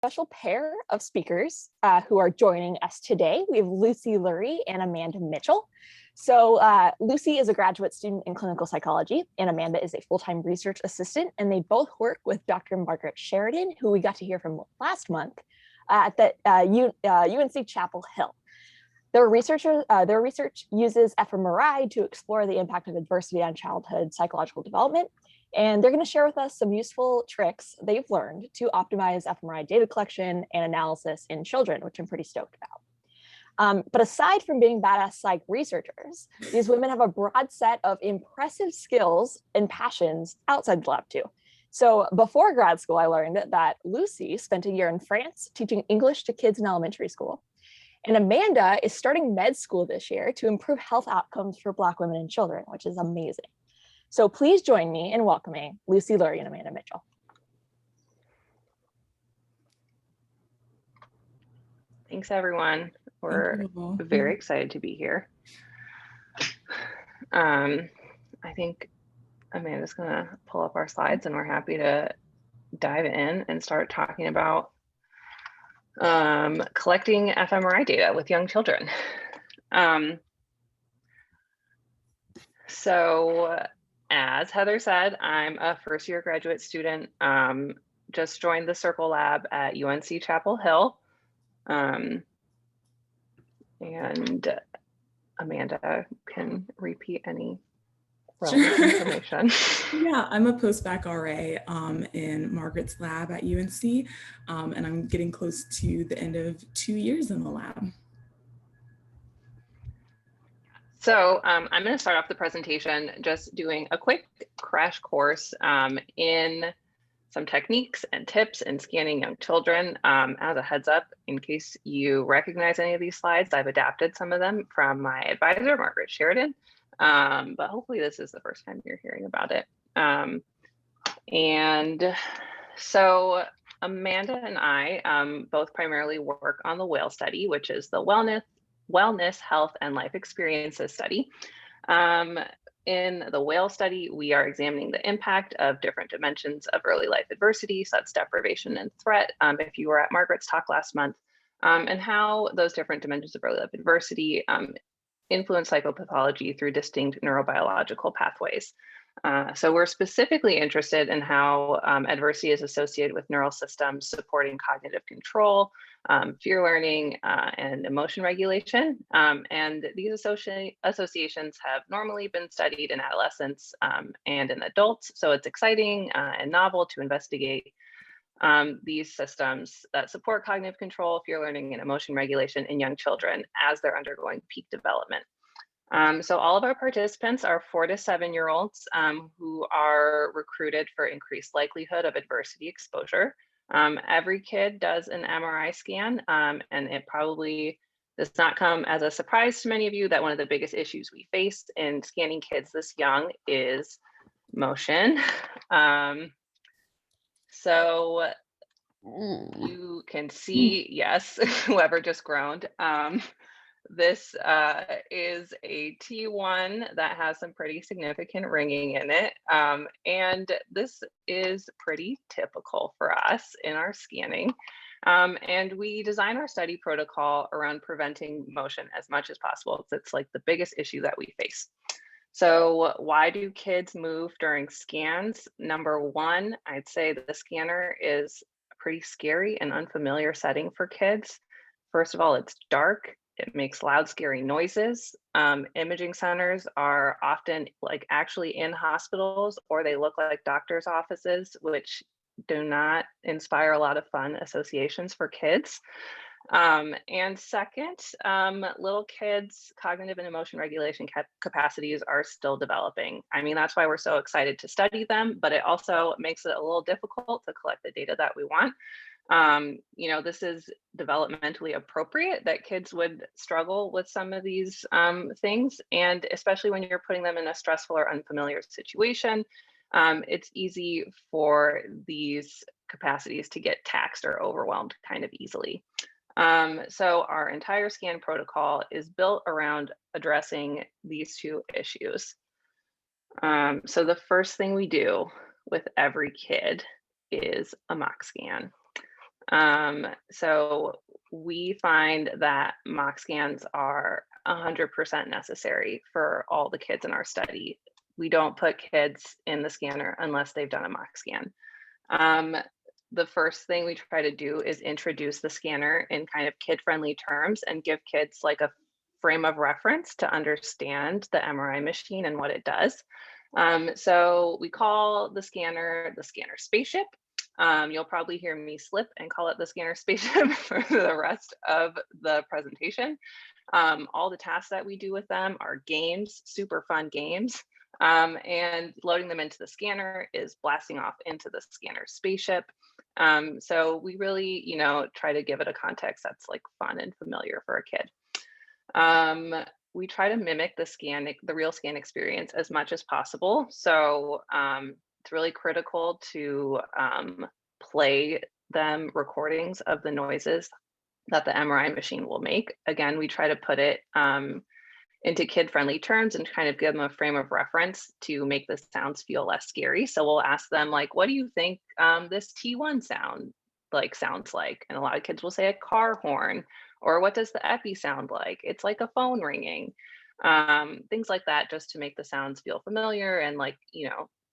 Special pair of speakers who are joining us today. We have Lurie and Amanda Mitchell. So Lucy is a graduate student in clinical psychology, and Amanda is a full-time research assistant, and they both work with Dr. Margaret Sheridan, who we got to hear from last month at the UNC Chapel Hill. Their research uses fMRI to explore the impact of adversity on childhood psychological development. And they're going to share with us some useful tricks they've learned to optimize fMRI data collection and analysis in children, which I'm pretty stoked about. But aside from being badass psych researchers, these women have a broad set of impressive skills and passions outside the lab too. So before grad school, I learned that Lucy spent a year in France teaching English to kids in elementary school. And Amanda is starting med school this year to improve health outcomes for Black women and children, which is amazing. So please join me in welcoming Lucy, Lurie, and Amanda Mitchell. Thanks, everyone. We're very excited to be here. I think Amanda's going to pull up our slides, and we're happy to dive in and start talking about collecting fMRI data with young children. So as Heather said, I'm a first-year graduate student, just joined the Circle Lab at UNC Chapel Hill. And Amanda can repeat any relevant information. Yeah, I'm a post-bac RA in Margaret's lab at UNC, and I'm getting close to the end of 2 years in the lab. So I'm going to start off the presentation just doing a quick crash course in some techniques and tips in scanning young children. As a heads up, in case you recognize any of these slides, I've adapted some of them from my advisor, Margaret Sheridan, but hopefully this is the first time you're hearing about it. And so Amanda and I both primarily work on the whale study, which is the Wellness, Health, and Life Experiences study. In the whale study, we are examining the impact of different dimensions of early life adversity, such as deprivation and threat, if you were at Margaret's talk last month, and how those different dimensions of early life adversity influence psychopathology through distinct neurobiological pathways. So we're specifically interested in how adversity is associated with neural systems supporting cognitive control, fear learning, and emotion regulation. And these associations have normally been studied in adolescents and in adults. So it's exciting and novel to investigate these systems that support cognitive control, fear learning, and emotion regulation in young children as they're undergoing peak development. So all of our participants are 4 to 7-year-olds who are recruited for increased likelihood of adversity exposure. Every kid does an MRI scan, and it probably does not come as a surprise to many of you that one of the biggest issues we face in scanning kids this young is motion. So you can see, yes, whoever just groaned. This is a T1 that has some pretty significant ringing in it. And this is pretty typical for us in our scanning. And we design our study protocol around preventing motion as much as possible. It's like the biggest issue that we face. So why do kids move during scans? Number one, I'd say that the scanner is a pretty scary and unfamiliar setting for kids. First of all, it's dark. It makes loud, scary noises. Imaging centers are often like actually in hospitals, or they look like doctors' offices, which do not inspire a lot of fun associations for kids. And second, little kids' cognitive and emotion regulation capacities are still developing. I mean, that's why we're so excited to study them, but it also makes it a little difficult to collect the data that we want. You know, this is developmentally appropriate that kids would struggle with some of these things, and especially when you're putting them in a stressful or unfamiliar situation, it's easy for these capacities to get taxed or overwhelmed kind of easily. So our entire scan protocol is built around addressing these two issues. So the first thing we do with every kid is a mock scan. So we find that mock scans are 100% necessary for all the kids in our study. We don't put kids in the scanner unless they've done a mock scan. The first thing we try to do is introduce the scanner in kind of kid-friendly terms and give kids like a frame of reference to understand the MRI machine and what it does. So we call the scanner spaceship. You'll probably hear me slip and call it the scanner spaceship for the rest of the presentation. All the tasks that we do with them are games, super fun games. And loading them into the scanner is blasting off into the scanner spaceship. So we really, try to give it a context that's like fun and familiar for a kid. We try to mimic the real scan experience as much as possible. So it's really critical to play them recordings of the noises that the MRI machine will make. Again, we try to put it into kid-friendly terms and kind of give them a frame of reference to make the sounds feel less scary. So we'll ask them like, what do you think this T1 sounds like? And a lot of kids will say a car horn, or what does the epi sound like? It's like a phone ringing. Things like that, just to make the sounds feel familiar and like,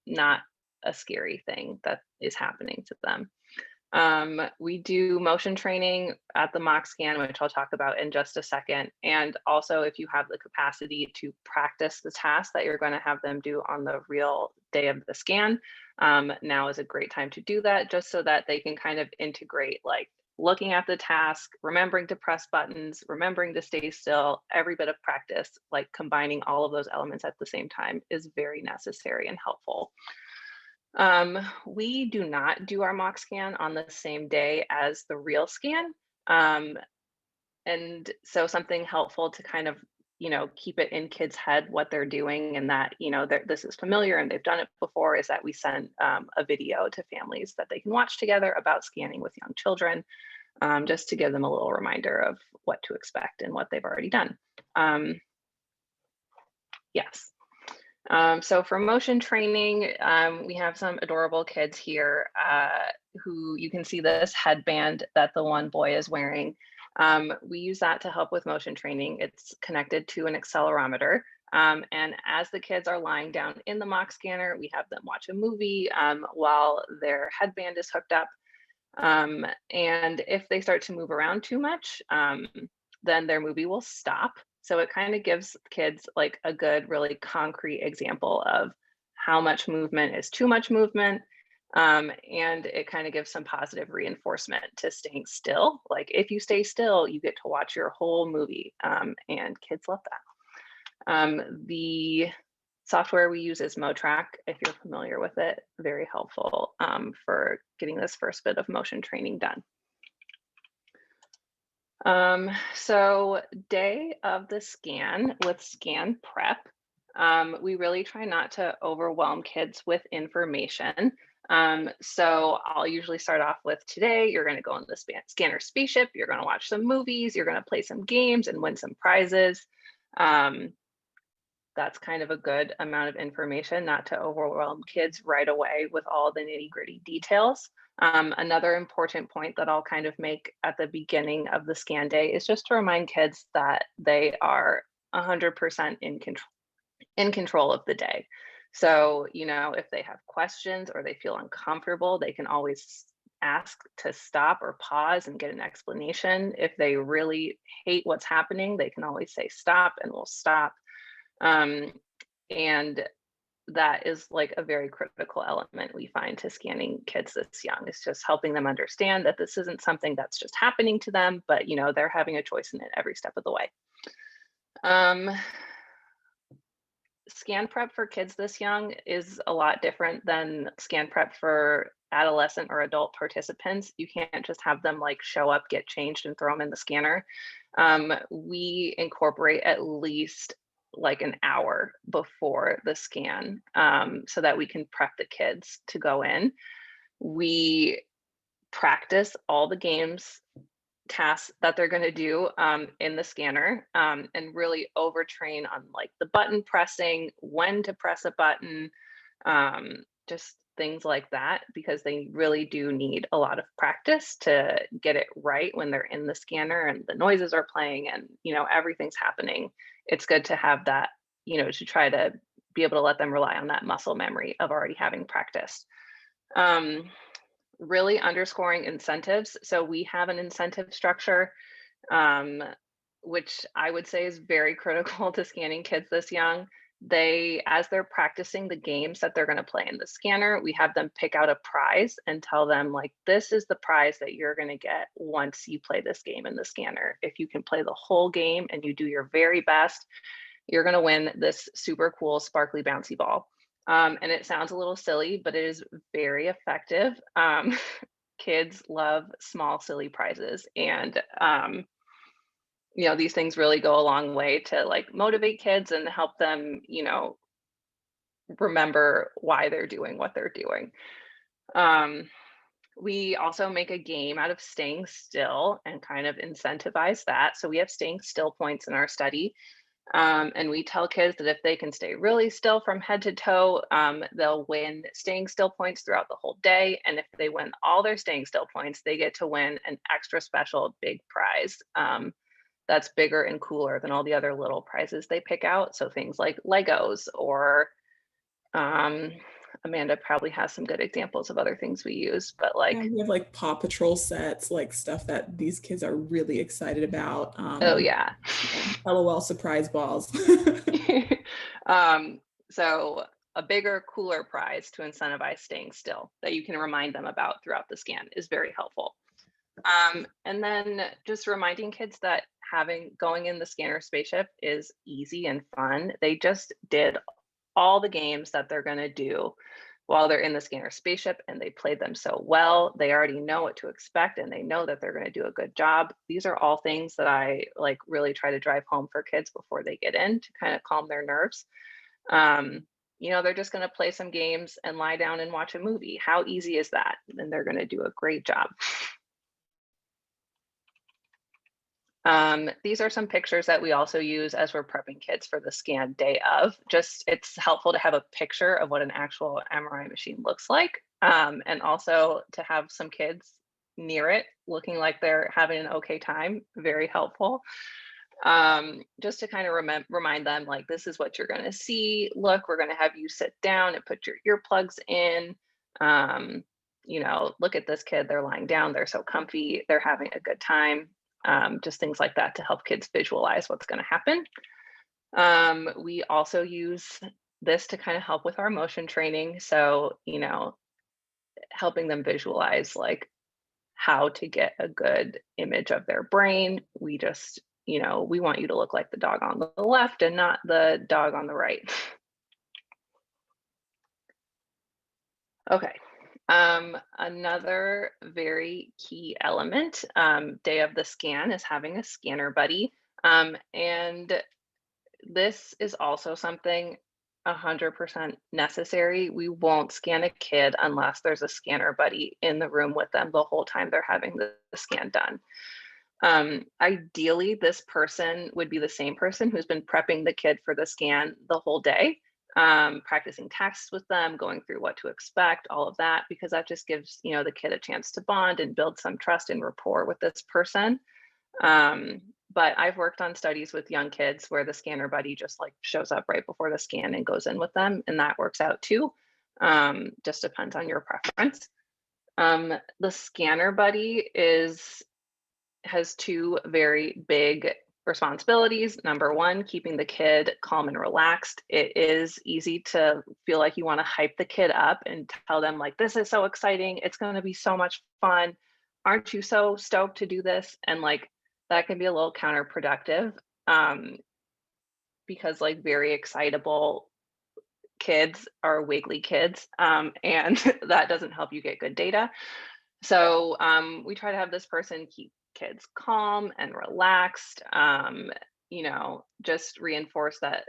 not a scary thing that is happening to them. We do motion training at the mock scan, which I'll talk about in just a second. And also, if you have the capacity to practice the task that you're going to have them do on the real day of the scan, now is a great time to do that, just so that they can kind of integrate like looking at the task, remembering to press buttons, remembering to stay still. Every bit of practice, like combining all of those elements at the same time, is very necessary and helpful. We do not do our mock scan on the same day as the real scan. And so something helpful to kind of, keep it in kids' head what they're doing, and that, this is familiar and they've done it before, is that we send a video to families that they can watch together about scanning with young children, just to give them a little reminder of what to expect and what they've already done. Yes. So for motion training, we have some adorable kids here who you can see this headband that the one boy is wearing. We use that to help with motion training. It's connected to an accelerometer. And as the kids are lying down in the mock scanner, we have them watch a movie while their headband is hooked up. And if they start to move around too much, then their movie will stop. So it kind of gives kids like a good, really concrete example of how much movement is too much movement. And it kind of gives some positive reinforcement to staying still. Like if you stay still, you get to watch your whole movie, and kids love that. The software we use is MoTrack, if you're familiar with it. Very helpful for getting this first bit of motion training done. So day of the scan with scan prep, we really try not to overwhelm kids with information. So I'll usually start off with, today you're going to go in the scanner spaceship, you're going to watch some movies, you're going to play some games and win some prizes. That's kind of a good amount of information, not to overwhelm kids right away with all the nitty-gritty details. Another important point that I'll kind of make at the beginning of the scan day is just to remind kids that they are 100% in control of the day. So, if they have questions or they feel uncomfortable, they can always ask to stop or pause and get an explanation. If they really hate what's happening, they can always say stop and we'll stop. And that is like a very critical element we find to scanning kids this young. It's just helping them understand that this isn't something that's just happening to them, but they're having a choice in it every step of the way. Scan prep for kids this young is a lot different than scan prep for adolescent or adult participants. You can't just have them like show up, get changed, and throw them in the scanner. We incorporate at least like an hour before the scan, so that we can prep the kids to go in. We practice all the games tasks that they're going to do in the scanner, and really overtrain on like the button pressing, when to press a button, just things like that, because they really do need a lot of practice to get it right when they're in the scanner and the noises are playing and, everything's happening. It's good to have that, to try to be able to let them rely on that muscle memory of already having practiced. Really underscoring incentives. So we have an incentive structure, which I would say is very critical to scanning kids this young. As they're practicing the games that they're going to play in the scanner, we have them pick out a prize and tell them, like, this is the prize that you're going to get once you play this game in the scanner. If you can play the whole game and you do your very best, you're going to win this super cool sparkly bouncy ball. And it sounds a little silly, but it is very effective. Kids love small, silly prizes. And, these things really go a long way to like motivate kids and help them, remember why they're doing what they're doing. We also make a game out of staying still and kind of incentivize that. So we have staying still points in our study. And we tell kids that if they can stay really still from head to toe, they'll win staying still points throughout the whole day. And if they win all their staying still points, they get to win an extra special big prize that's bigger and cooler than all the other little prizes they pick out. So things like Legos or Amanda probably has some good examples of other things we use, but like, we have like Paw Patrol sets, like stuff that these kids are really excited about. Oh yeah. LOL surprise balls. So a bigger, cooler prize to incentivize staying still that you can remind them about throughout the scan is very helpful. And then just reminding kids that going in the scanner spaceship is easy and fun. They just did all the games that they're going to do while they're in the scanner spaceship, and they played them so well. They already know what to expect, and they know that they're going to do a good job. These are all things that I like really try to drive home for kids before they get in to kind of calm their nerves. They're just going to play some games and lie down and watch a movie. How easy is that? And they're going to do a great job. These are some pictures that we also use as we're prepping kids for the scan day of. It's helpful to have a picture of what an actual MRI machine looks like, and also to have some kids near it looking like they're having an okay time. Very helpful. Just to kind of remind them, like, this is what you're going to see. Look, we're going to have you sit down and put your earplugs in. Look at this kid. They're lying down. They're so comfy. They're having a good time. Just things like that to help kids visualize what's going to happen. We also use this to kind of help with our motion training. So, helping them visualize like how to get a good image of their brain. We just, we want you to look like the dog on the left and not the dog on the right. Okay. Another very key element, day of the scan, is having a scanner buddy. And this is also something 100% necessary. We won't scan a kid unless there's a scanner buddy in the room with them the whole time they're having the scan done. Ideally, this person would be the same person who's been prepping the kid for the scan the whole day. Practicing tests with them, going through what to expect, all of that, because that just gives the kid a chance to bond and build some trust and rapport with this person. But I've worked on studies with young kids where the scanner buddy just like shows up right before the scan and goes in with them, and that works out too. Just depends on your preference. The scanner buddy has two very big responsibilities. Number one, keeping the kid calm and relaxed. It is easy to feel like you want to hype the kid up and tell them like, this is so exciting. It's going to be so much fun. Aren't you so stoked to do this? And like, that can be a little counterproductive, because like very excitable kids are wiggly kids, and that doesn't help you get good data. So we try to have this person keep kids calm and relaxed, just reinforce that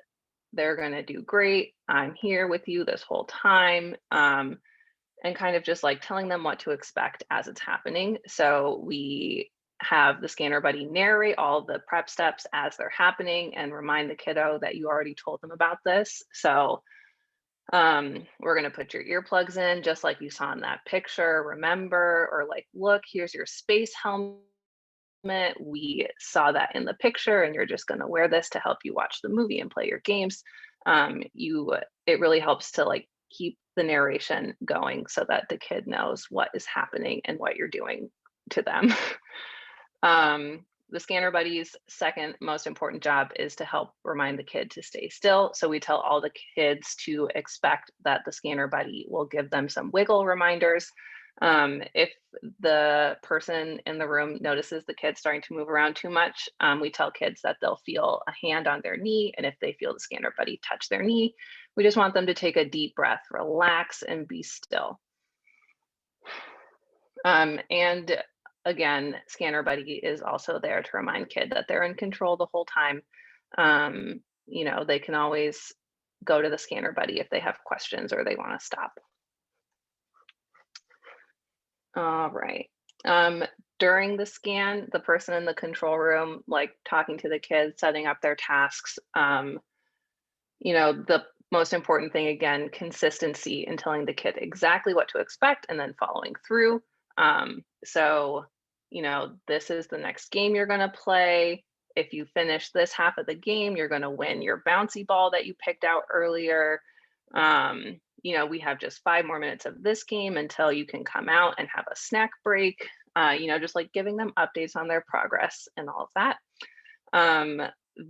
they're going to do great. I'm here with you this whole time, and kind of just like telling them what to expect as it's happening. So we have the scanner buddy narrate all the prep steps as they're happening and remind the kiddo that you already told them about this. So We're going to put your earplugs in just like you saw in that picture, remember, or like, look, here's your space helmet. We saw that in the picture and you're just going to wear this to help you watch the movie and play your games. It really helps to like keep the narration going so that the kid knows what is happening and what you're doing to them. The scanner buddy's second most important job is to help remind the kid to stay still. So we tell all the kids to expect that the scanner buddy will give them some wiggle reminders. If the person in the room notices the kid starting to move around too much, we tell kids that they'll feel a hand on their knee. And if they feel the scanner buddy touch their knee, we just want them to take a deep breath, relax, and be still. And again, scanner buddy is also there to remind kid that they're in control the whole time. You know, they can always go to the scanner buddy if they have questions or they want to stop. All right. During the scan, the person in the control room, like talking to the kids, setting up their tasks, you know, the most important thing, again, consistency in telling the kid exactly what to expect and then following through. So, you know, this is the next game you're going to play. If you finish this half of the game, you're going to win your bouncy ball that you picked out earlier. You know, we have just 5 more minutes of this game until you can come out and have a snack break. You know, just like giving them updates on their progress and all of that.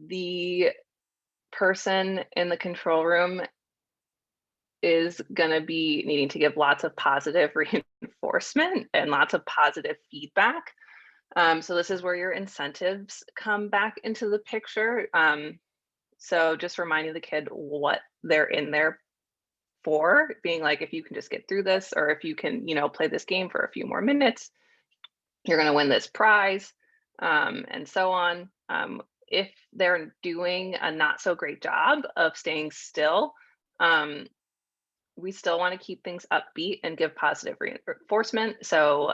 The person in the control room is going to be needing to give lots of positive reinforcement and lots of positive feedback. So this is where your incentives come back into the picture. So just reminding the kid what they're in there for, being like, if you can just get through this, or if you can, you know, play this game for a few more minutes, you're going to win this prize, and so on. If they're doing a not so great job of staying still, we still want to keep things upbeat and give positive reinforcement. So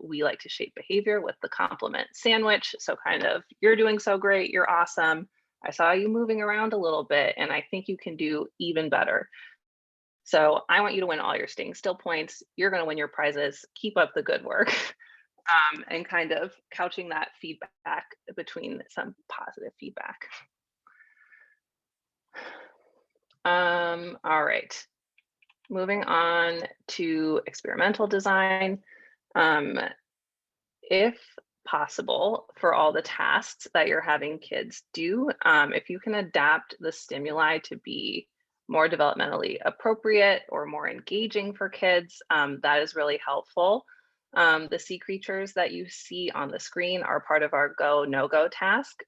we like to shape behavior with the compliment sandwich. So kind of, you're doing so great, you're awesome. I saw you moving around a little bit and I think you can do even better. So I want you to win all your staying still points. You're going to win your prizes. Keep up the good work. And kind of couching that feedback between some positive feedback. All right. Moving on to experimental design. If possible, for all the tasks that you're having kids do, if you can adapt the stimuli to be more developmentally appropriate or more engaging for kids, that is really helpful. The sea creatures that you see on the screen are part of our go, no-go task.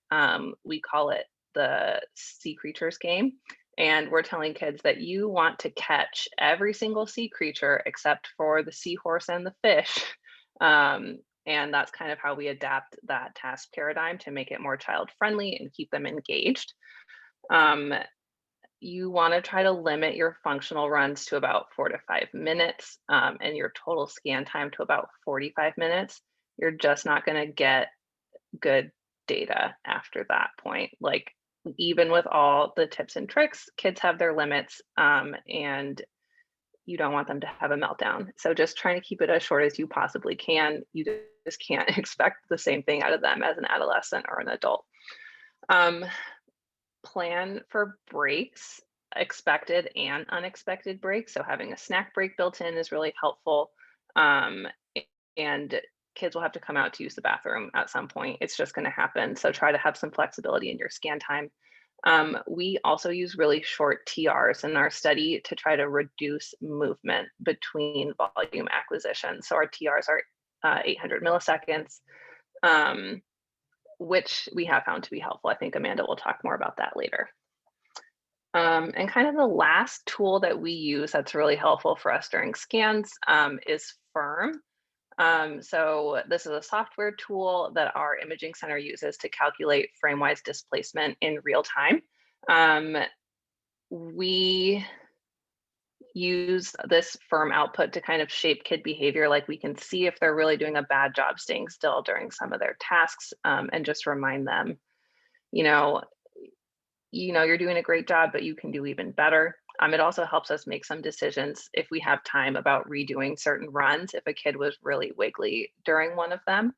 We call it the sea creatures game. And we're telling kids that you want to catch every single sea creature except for the seahorse and the fish. And that's kind of how we adapt that task paradigm to make it more child-friendly and keep them engaged. You want to try to limit your functional runs to about 4 to 5 minutes, and your total scan time to about 45 minutes. You're just not going to get good data after that point. Like, even with all the tips and tricks, kids have their limits, and you don't want them to have a meltdown. So just trying to keep it as short as you possibly can. You just can't expect the same thing out of them as an adolescent or an adult. Plan for breaks, expected and unexpected breaks. So having a snack break built in is really helpful. And kids will have to come out to use the bathroom at some point. It's just going to happen. So try to have some flexibility in your scan time. We also use really short TRs in our study to try to reduce movement between volume acquisitions. So our TRs are 800 milliseconds. Which we have found to be helpful. I think Amanda will talk more about that later. And kind of the last tool that we use that's really helpful for us during scans is FIRM. So this is a software tool that our imaging center uses to calculate frame-wise displacement in real time. We use this FIRM output to kind of shape kid behavior. Like, we can see if they're really doing a bad job staying still during some of their tasks, and just remind them, you know, you're doing a great job, but you can do even better. It also helps us make some decisions if we have time about redoing certain runs if a kid was really wiggly during one of them.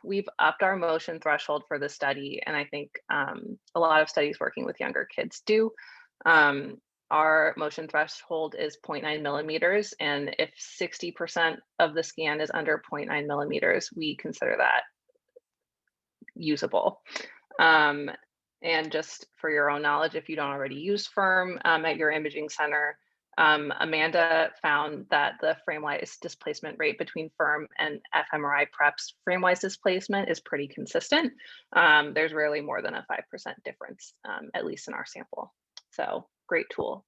We've upped our motion threshold for the study, and I think a lot of studies working with younger kids do. Our motion threshold is 0.9 millimeters, and if 60% of the scan is under 0.9 millimeters, we consider that usable. And just for your own knowledge, if you don't already use FIRM at your imaging center, Amanda found that the frame-wise displacement rate between FIRM and fMRI preps frame-wise displacement is pretty consistent. There's rarely more than a 5% difference, at least in our sample. So great tool.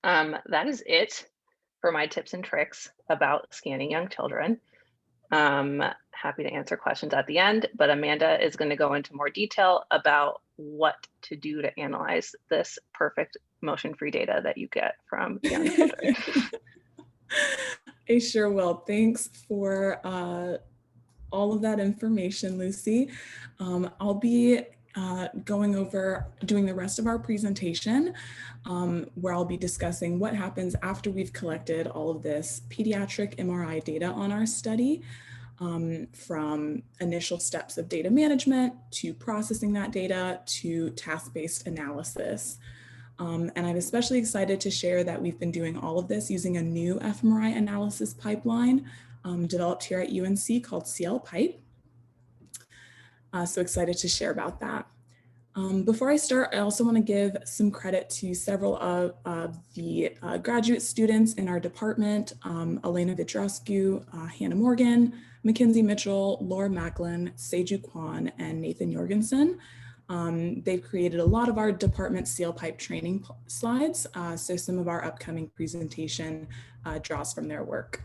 That is it for my tips and tricks about scanning young children. Happy to answer questions at the end, but Amanda is going to go into more detail about what to do to analyze this perfect motion-free data that you get from young children. I sure will. Thanks for all of that information, Lucy. I'll be doing the rest of our presentation, where I'll be discussing what happens after we've collected all of this pediatric MRI data on our study, from initial steps of data management to processing that data to task-based analysis. And I'm especially excited to share that we've been doing all of this using a new fMRI analysis pipeline developed here at UNC called clpipe. So excited to share about that. Before I start, I also want to give some credit to several of the graduate students in our department, Elena Vitroscu, Hannah Morgan, Mackenzie Mitchell, Laura Macklin, Seju Kwan, and Nathan Jorgensen. They've created a lot of our department clpipe training slides, so some of our upcoming presentation draws from their work.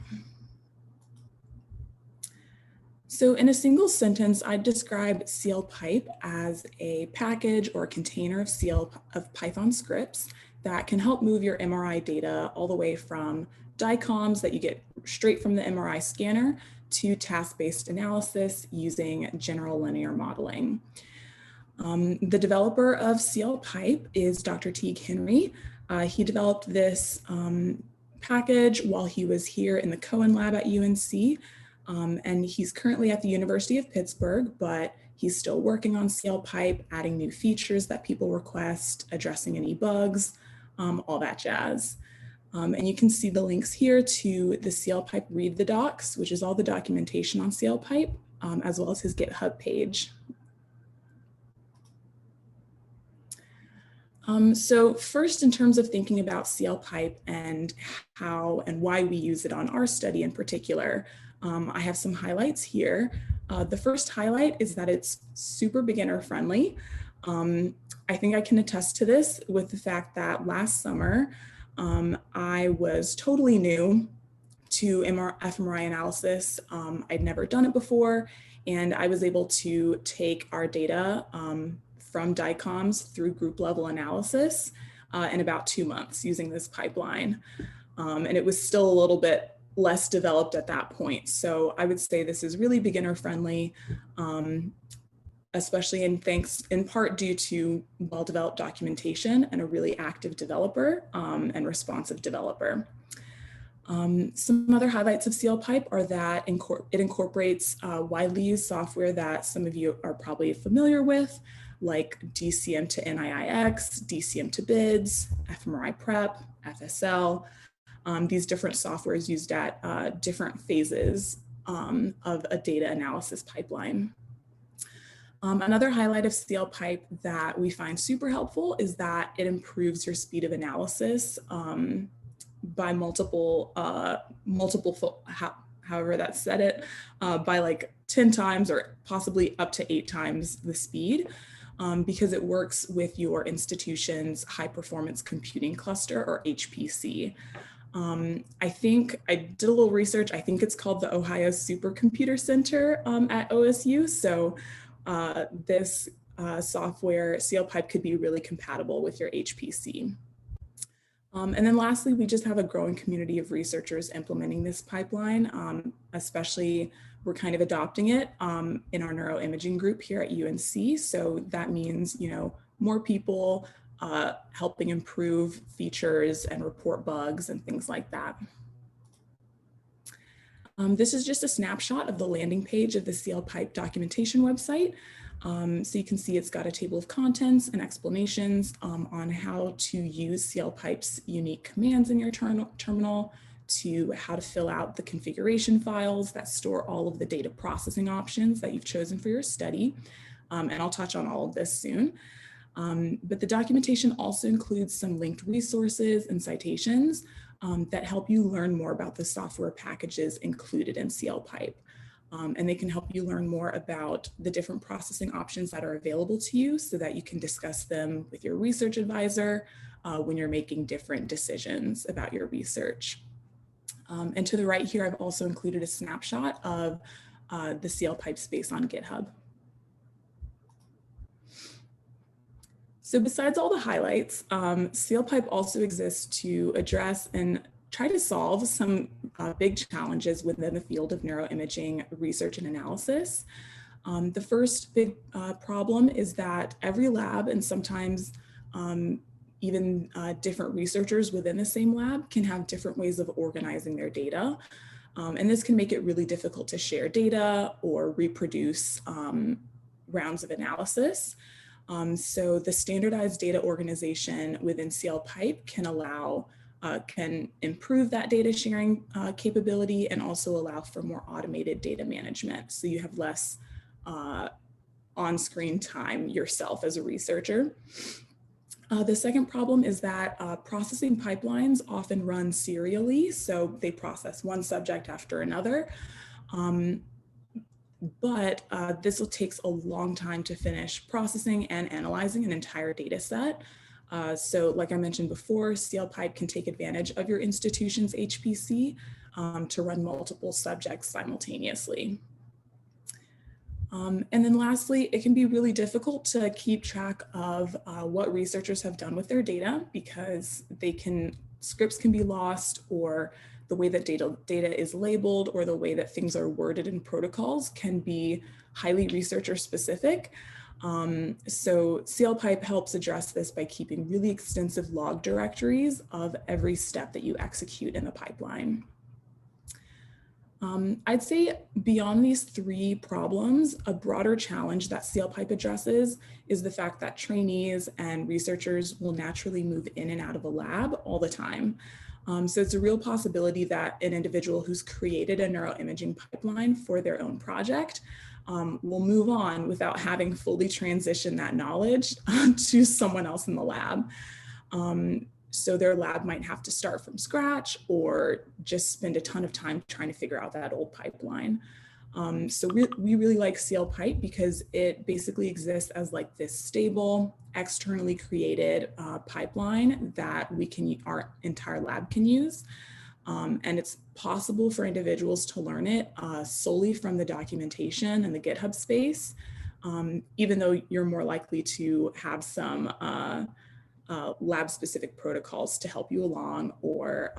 So in a single sentence, I'd describe clpipe as a package or a container of Python scripts that can help move your MRI data all the way from DICOMs that you get straight from the MRI scanner to task-based analysis using general linear modeling. The developer of clpipe is Dr. Teague Henry. He developed this package while he was here in the Cohen lab at UNC. And he's currently at the University of Pittsburgh, but he's still working on clpipe, adding new features that people request, addressing any bugs, all that jazz. And you can see the links here to the clpipe Read the Docs, which is all the documentation on clpipe, as well as his GitHub page. So first, in terms of thinking about clpipe and how and why we use it on our study in particular, I have some highlights here. The first highlight is that it's super beginner friendly. I think I can attest to this with the fact that last summer, I was totally new to fMRI analysis. I'd never done it before, and I was able to take our data from DICOMs through group level analysis in about 2 months using this pipeline. And it was still a little bit less developed at that point. So I would say this is really beginner friendly, especially in part due to well-developed documentation and a really active developer and responsive developer. Some other highlights of clpipe are that it incorporates widely used software that some of you are probably familiar with, like DCM to NIIX, DCM to BIDS, fMRI Prep, FSL. These different softwares used at different phases of a data analysis pipeline. Another highlight of clpipe that we find super helpful is that it improves your speed of analysis by however that said it, by like 10 times or possibly up to 8 times the speed, because it works with your institution's high performance computing cluster, or HPC. I think I did a little research. I think it's called the Ohio Supercomputer Center at OSU. So this software, clpipe, could be really compatible with your HPC. And then lastly, we just have a growing community of researchers implementing this pipeline, especially we're kind of adopting it in our neuroimaging group here at UNC. So that means, more people helping improve features and report bugs and things like that. This is just a snapshot of the landing page of the clpipe documentation website. So you can see it's got a table of contents and explanations on how to use clpipe's unique commands in your terminal, to how to fill out the configuration files that store all of the data processing options that you've chosen for your study. And I'll touch on all of this soon. But the documentation also includes some linked resources and citations that help you learn more about the software packages included in clpipe. And they can help you learn more about the different processing options that are available to you so that you can discuss them with your research advisor when you're making different decisions about your research. And to the right here, I've also included a snapshot of the clpipe space on GitHub. So besides all the highlights, clpipe also exists to address and try to solve some big challenges within the field of neuroimaging research and analysis. The first big problem is that every lab, and sometimes even different researchers within the same lab, can have different ways of organizing their data. And this can make it really difficult to share data or reproduce rounds of analysis. So the standardized data organization within clpipe can improve that data sharing capability and also allow for more automated data management. So you have less on-screen time yourself as a researcher. The second problem is that processing pipelines often run serially, so they process one subject after another. But this takes a long time to finish processing and analyzing an entire data set. So like I mentioned before, clpipe can take advantage of your institution's HPC to run multiple subjects simultaneously. And then lastly, it can be really difficult to keep track of what researchers have done with their data because scripts can be lost, or the way that data is labeled or the way that things are worded in protocols can be highly researcher specific. So clpipe helps address this by keeping really extensive log directories of every step that you execute in the pipeline. I'd say beyond these three problems, a broader challenge that clpipe addresses is the fact that trainees and researchers will naturally move in and out of a lab all the time. So it's a real possibility that an individual who's created a neuroimaging pipeline for their own project will move on without having fully transitioned that knowledge to someone else in the lab. So their lab might have to start from scratch or just spend a ton of time trying to figure out that old pipeline. So we really like clpipe because it basically exists as like this stable, externally created pipeline that our entire lab can use. And it's possible for individuals to learn it solely from the documentation and the GitHub space, even though you're more likely to have some lab-specific protocols to help you along, or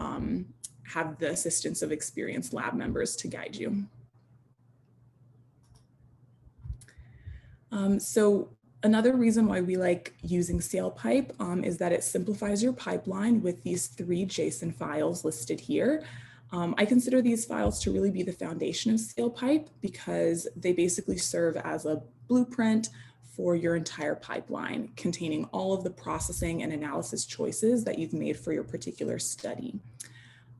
have the assistance of experienced lab members to guide you. So another reason why we like using clpipe is that it simplifies your pipeline with these 3 JSON files listed here. I consider these files to really be the foundation of clpipe because they basically serve as a blueprint for your entire pipeline, containing all of the processing and analysis choices that you've made for your particular study.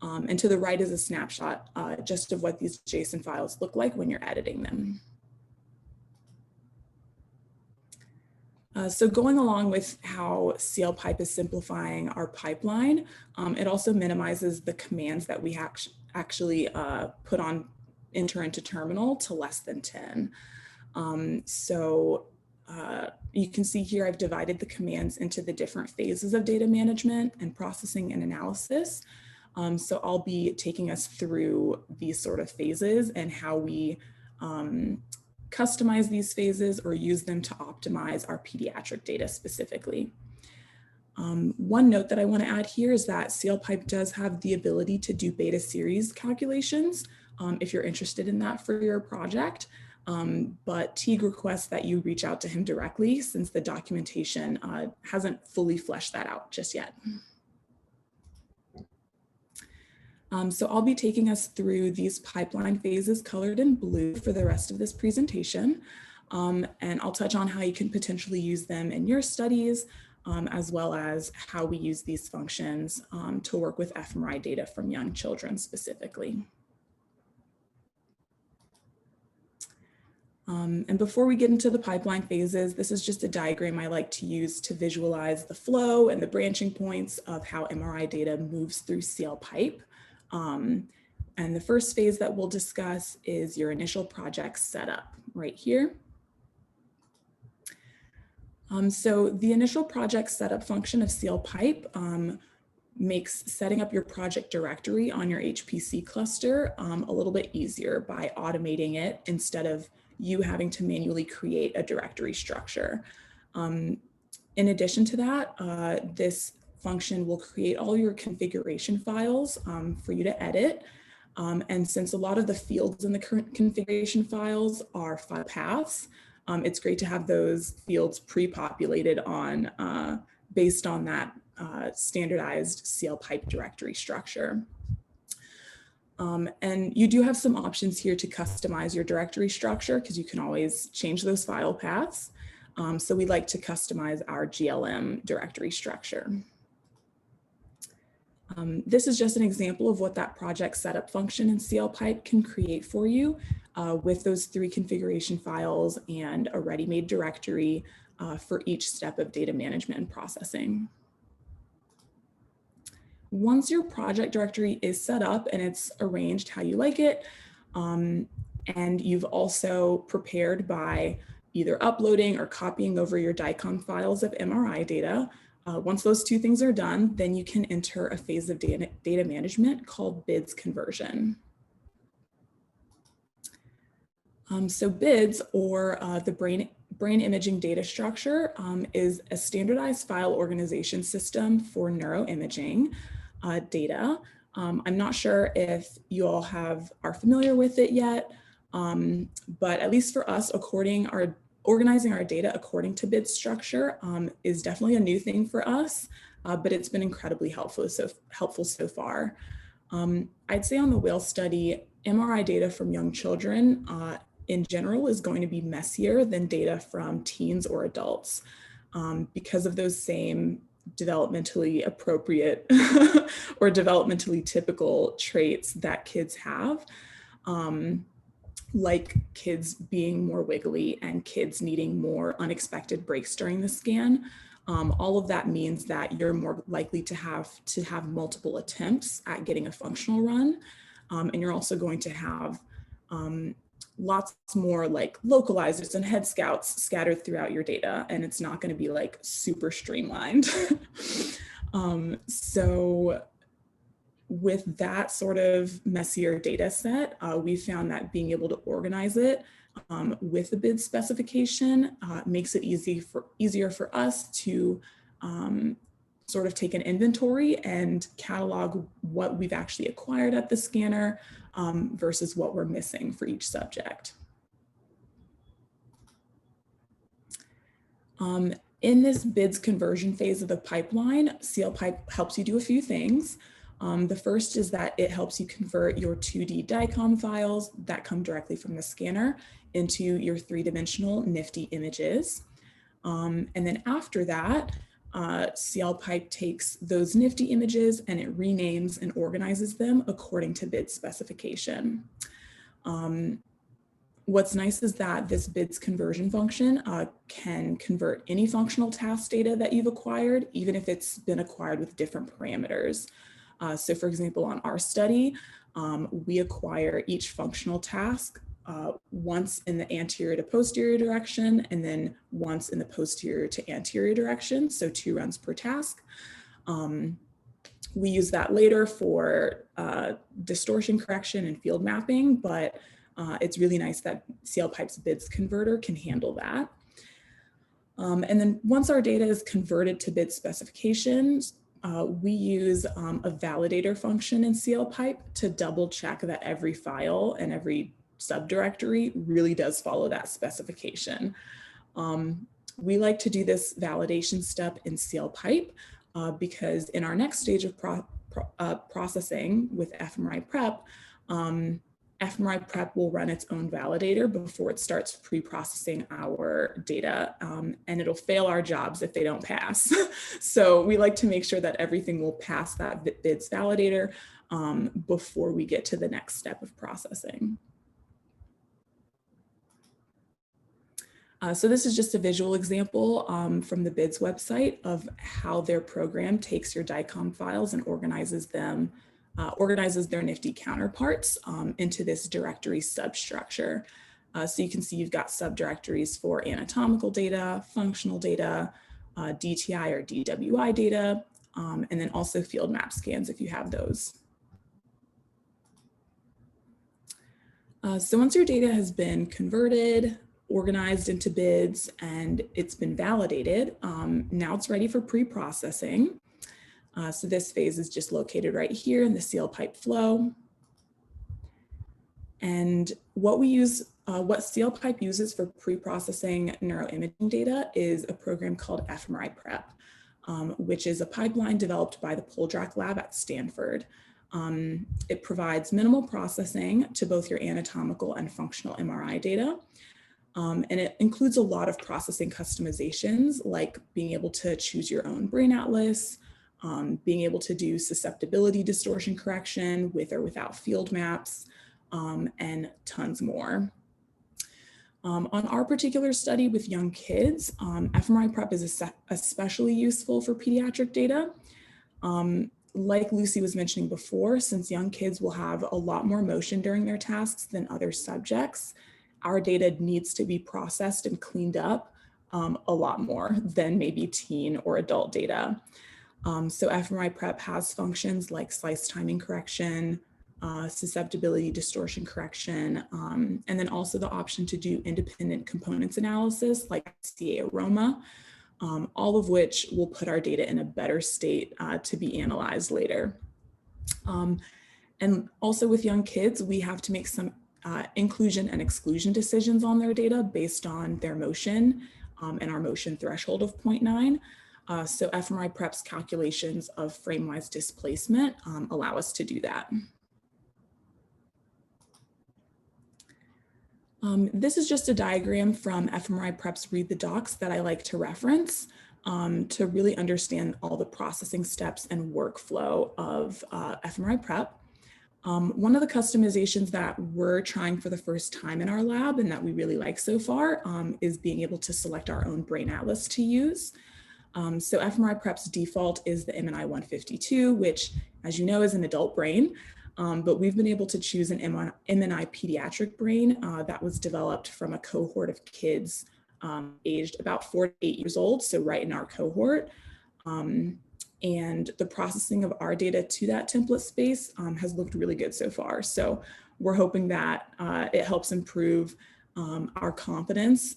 And to the right is a snapshot just of what these JSON files look like when you're editing them. So going along with how clpipe is simplifying our pipeline, it also minimizes the commands that we actually enter into terminal to less than 10. You can see here I've divided the commands into the different phases of data management and processing and analysis. So I'll be taking us through these sort of phases and how we customize these phases or use them to optimize our pediatric data specifically. One note that I want to add here is that clpipe does have the ability to do beta series calculations if you're interested in that for your project. but Teague requests that you reach out to him directly since the documentation hasn't fully fleshed that out just yet. So I'll be taking us through these pipeline phases colored in blue for the rest of this presentation. And I'll touch on how you can potentially use them in your studies, as well as how we use these functions to work with fMRI data from young children specifically. And before we get into the pipeline phases, this is just a diagram I like to use to visualize the flow and the branching points of how MRI data moves through clpipe. And the first phase that we'll discuss is your initial project setup right here. So the initial project setup function of clpipe makes setting up your project directory on your HPC cluster a little bit easier by automating it instead of you having to manually create a directory structure. In addition to that, this function will create all your configuration files for you to edit. And since a lot of the fields in the current configuration files are file paths, it's great to have those fields pre-populated on based on that standardized clpipe directory structure. And you do have some options here to customize your directory structure because you can always change those file paths. So we like to customize our GLM directory structure. This is just an example of what that project setup function in clpipe can create for you with those 3 configuration files and a ready-made directory for each step of data management and processing. Once your project directory is set up and it's arranged how you like it, and you've also prepared by either uploading or copying over your DICOM files of MRI data, once those 2 things are done, then you can enter a phase of data management called BIDS conversion. So BIDS, or the brain imaging data structure, is a standardized file organization system for neuroimaging data. I'm not sure if you all are familiar with it yet, but at least for us, organizing our data according to BIDS structure is definitely a new thing for us, but it's been incredibly helpful so far. I'd say on the whale study, MRI data from young children in general is going to be messier than data from teens or adults because of those same developmentally appropriate or developmentally typical traits that kids have. Like kids being more wiggly and kids needing more unexpected breaks during the scan. All of that means that you're more likely to have multiple attempts at getting a functional run. And you're also going to have lots more like localizers and head scouts scattered throughout your data, and it's not going to be like super streamlined. So with that sort of messier data set, we found that being able to organize it with the BIDS specification makes it easier for us to sort of take an inventory and catalog what we've actually acquired at the scanner versus what we're missing for each subject. In this BIDS conversion phase of the pipeline, clpipe helps you do a few things. The first is that it helps you convert your 2D DICOM files that come directly from the scanner into your 3-dimensional nifty images. And then after that, clpipe takes those nifty images and it renames and organizes them according to BIDS specification. What's nice is that this BIDS conversion function can convert any functional task data that you've acquired, even if it's been acquired with different parameters. So for example, on our study, we acquire each functional task once in the anterior to posterior direction, and then once in the posterior to anterior direction, so 2 runs per task. We use that later for distortion correction and field mapping, but it's really nice that clpipe's BIDS converter can handle that. And then once our data is converted to BIDS specifications, we use a validator function in clpipe to double check that every file and every subdirectory really does follow that specification. We like to do this validation step in clpipe because in our next stage of processing with fMRI prep, fMRI prep will run its own validator before it starts pre-processing our data, and it'll fail our jobs if they don't pass. So we like to make sure that everything will pass that BIDS validator before we get to the next step of processing. So this is just a visual example from the BIDS website of how their program takes your DICOM files and organizes them, organizes their nifty counterparts into this directory substructure. So you can see you've got subdirectories for anatomical data, functional data, DTI or DWI data, and then also field map scans if you have those. So once your data has been converted, organized into BIDS, and it's been validated, now it's ready for pre-processing. So this phase is just located right here in the clpipe flow. And what we use, what clpipe uses for pre-processing neuroimaging data is a program called fMRI prep, which is a pipeline developed by the Poldrack lab at Stanford. It provides minimal processing to both your anatomical and functional MRI data. And it includes a lot of processing customizations, like being able to choose your own brain atlas, being able to do susceptibility distortion correction with or without field maps, and tons more. On our particular study with young kids, fMRI prep is especially useful for pediatric data. Like Lucy was mentioning before, since young kids will have a lot more motion during their tasks than other subjects, our data needs to be processed and cleaned up a lot more than maybe teen or adult data. So fMRI prep has functions like slice timing correction, susceptibility distortion correction, and then also the option to do independent components analysis like CA aroma, all of which will put our data in a better state to be analyzed later. And also with young kids, we have to make some inclusion and exclusion decisions on their data based on their motion and our motion threshold of 0.9. So fMRI prep's calculations of frame-wise displacement allow us to do that. This is just a diagram from fMRI prep's Read the Docs that I like to reference to really understand all the processing steps and workflow of fMRI prep. One of the customizations that we're trying for the first time in our lab and that we really like so far is being able to select our own brain atlas to use. So fMRI prep's default is the MNI 152, which, as you know, is an adult brain. But we've been able to choose an MNI pediatric brain that was developed from a cohort of kids aged about 4 to 8 years old, so right in our cohort. And the processing of our data to that template space has looked really good so far. So we're hoping that it helps improve our confidence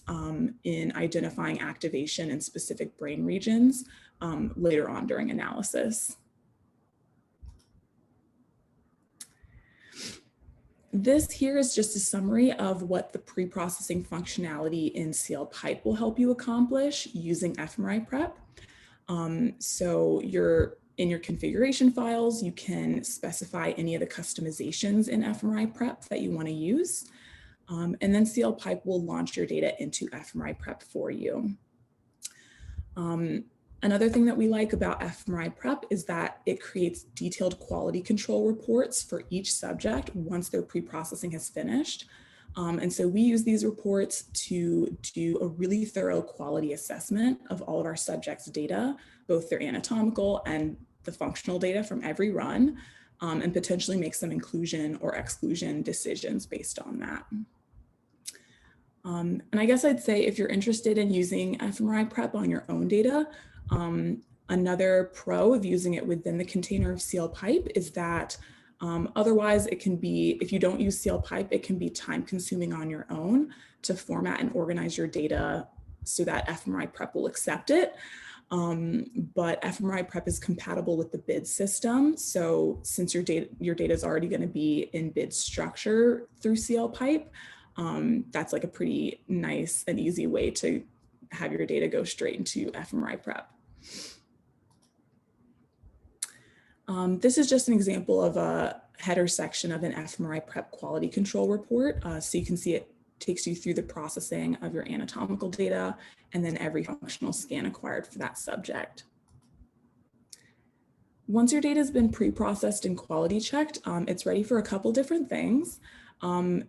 in identifying activation in specific brain regions later on during analysis. This here is just a summary of what the pre-processing functionality in clpipe will help you accomplish using fMRI prep. So in your configuration files, you can specify any of the customizations in fMRI prep that you want to use. And then clpipe will launch your data into fMRI prep for you. Another thing that we like about fMRI prep is that it creates detailed quality control reports for each subject once their pre-processing has finished. And so we use these reports to do a really thorough quality assessment of all of our subjects' data, both their anatomical and the functional data from every run, and potentially make some inclusion or exclusion decisions based on that. And I guess I'd say if you're interested in using fMRI prep on your own data, another pro of using it within the container of clpipe is that otherwise it can be, if you don't use clpipe, it can be time consuming on your own to format and organize your data so that fMRI prep will accept it. but fMRI Prep is compatible with the BID system. So since your data is already going to be in BID structure through clpipe, that's like a pretty nice and easy way to have your data go straight into fMRI Prep. This is just an example of a header section of an fMRI Prep quality control report. So you can see it takes you through the processing of your anatomical data and then every functional scan acquired for that subject. Once your data has been pre-processed and quality checked, it's ready for a couple different things. In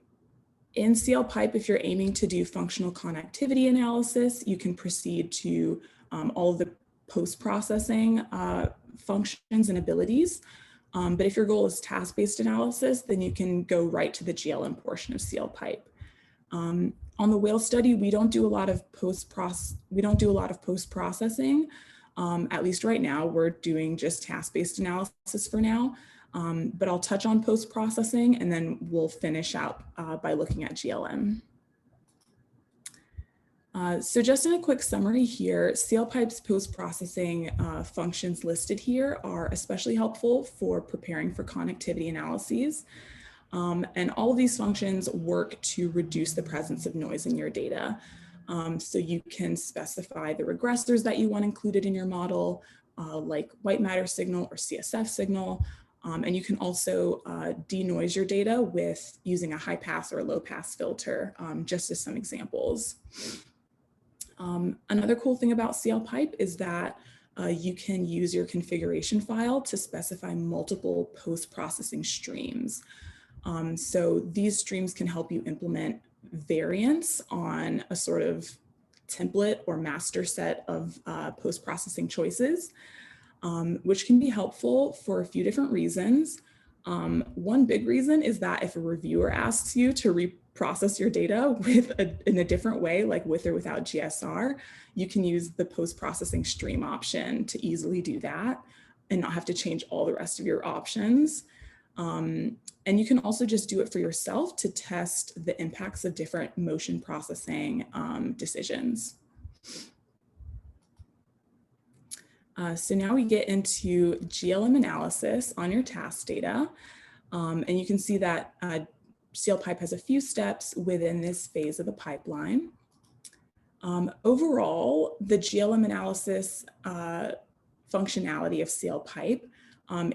clpipe, if you're aiming to do functional connectivity analysis, you can proceed to all of the post-processing functions and abilities. But if your goal is task-based analysis, then you can go right to the GLM portion of clpipe. On the whale study, we don't do a lot of post-processing. At least right now, we're doing just task-based analysis for now. But I'll touch on post-processing and then we'll finish out by looking at GLM. So just in a quick summary here, clpipe's post-processing functions listed here are especially helpful for preparing for connectivity analyses. And all of these functions work to reduce the presence of noise in your data. So you can specify the regressors that you want included in your model, like white matter signal or CSF signal. And you can also denoise your data with using a high pass or a low pass filter, just as some examples. Another cool thing about clpipe is that you can use your configuration file to specify multiple post-processing streams. So these streams can help you implement variants on a sort of template or master set of post-processing choices, which can be helpful for a few different reasons. One big reason is that if a reviewer asks you to reprocess your data in a different way, like with or without GSR, you can use the post-processing stream option to easily do that and not have to change all the rest of your options. And you can also just do it for yourself to test the impacts of different motion processing decisions. So now we get into GLM analysis on your task data. And you can see that clpipe has a few steps within this phase of the pipeline. Overall, the GLM analysis functionality of clpipe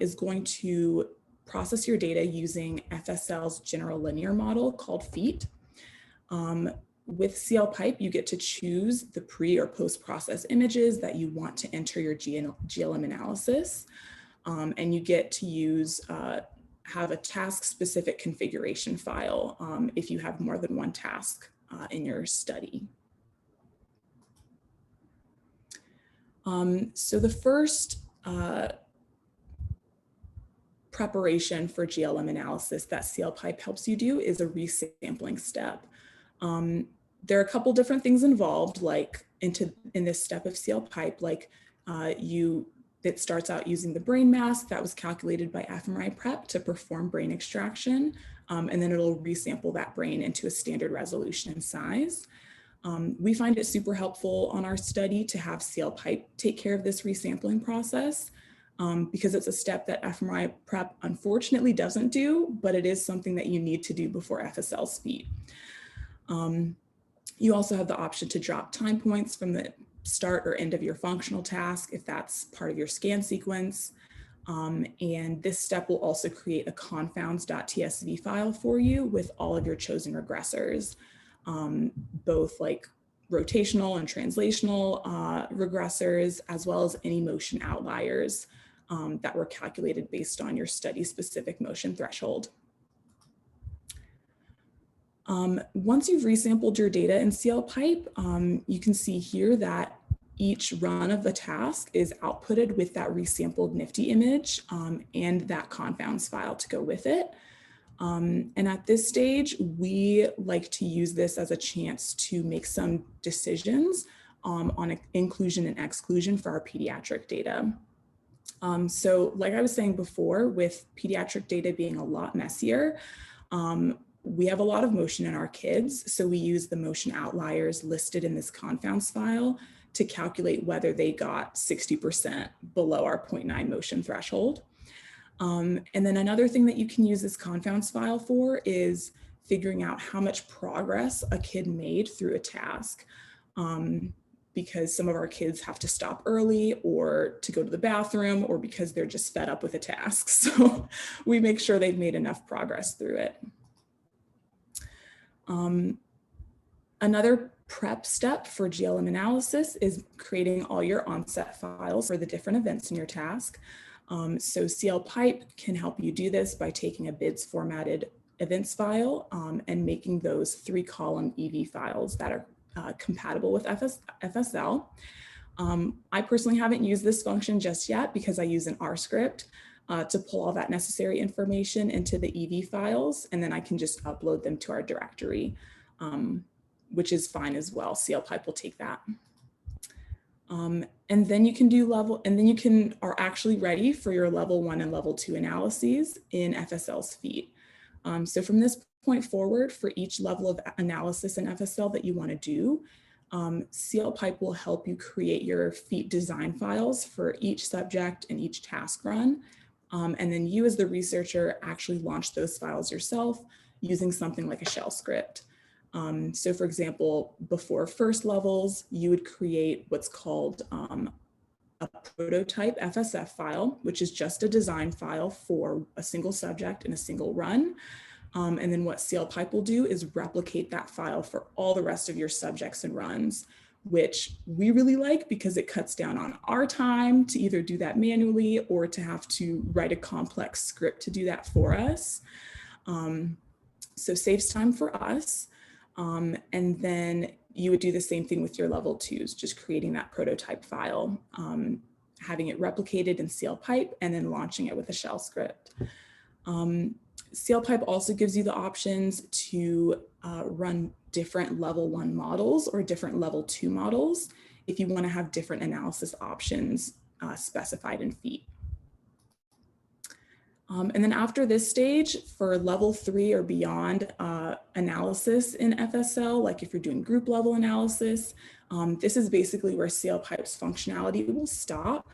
is going to process your data using FSL's general linear model called FEAT. With clpipe, you get to choose the pre or post-process images that you want to enter your GLM analysis. And you get to use, have a task-specific configuration file if you have more than one task in your study. So the first preparation for GLM analysis that clpipe helps you do is a resampling step. There are a couple different things involved, like in this step of clpipe, like it starts out using the brain mass that was calculated by fMRI Prep to perform brain extraction, and then it'll resample that brain into a standard resolution and size. We find it super helpful on our study to have clpipe take care of this resampling process. Because it's a step that fMRI Prep unfortunately doesn't do, but it is something that you need to do before FSL's FEAT. You also have the option to drop time points from the start or end of your functional task if that's part of your scan sequence. And this step will also create a confounds.tsv file for you with all of your chosen regressors, both like rotational and translational regressors, as well as any motion outliers that were calculated based on your study-specific motion threshold. Once you've resampled your data in clpipe, you can see here that each run of the task is outputted with that resampled Nifty image and that confounds file to go with it. And at this stage, we like to use this as a chance to make some decisions on inclusion and exclusion for our pediatric data. So like I was saying before, with pediatric data being a lot messier, we have a lot of motion in our kids. So we use the motion outliers listed in this confounds file to calculate whether they got 60% below our 0.9 motion threshold. And then another thing that you can use this confounds file for is figuring out how much progress a kid made through a task. Because some of our kids have to stop early or to go to the bathroom or because they're just fed up with a task. So we make sure they've made enough progress through it. Another prep step for GLM analysis is creating all your onset files for the different events in your task. So clpipe can help you do this by taking a BIDS formatted events file and making those 3-column EV files that are compatible with FSL. I personally haven't used this function just yet because I use an R script to pull all that necessary information into the EV files, and then I can just upload them to our directory, which is fine as well. clpipe will take that. And then you can do are actually ready for your level 1 and level 2 analyses in FSL's feet. So from this point forward, for each level of analysis in FSL that you want to do, clpipe will help you create your feat design files for each subject and each task run. And then you as the researcher actually launch those files yourself using something like a shell script. So for example, before first levels, you would create what's called a prototype FSF file, which is just a design file for a single subject in a single run. And then what clpipe will do is replicate that file for all the rest of your subjects and runs, which we really like because it cuts down on our time to either do that manually or to have to write a complex script to do that for us. So saves time for us. And then you would do the same thing with your level 2s, just creating that prototype file, having it replicated in clpipe and then launching it with a shell script. clpipe also gives you the options to run different level 1 models or different level 2 models if you want to have different analysis options specified in feat. And then after this stage, for level 3 or beyond analysis in FSL, like if you're doing group level analysis, this is basically where clpipe's functionality will stop.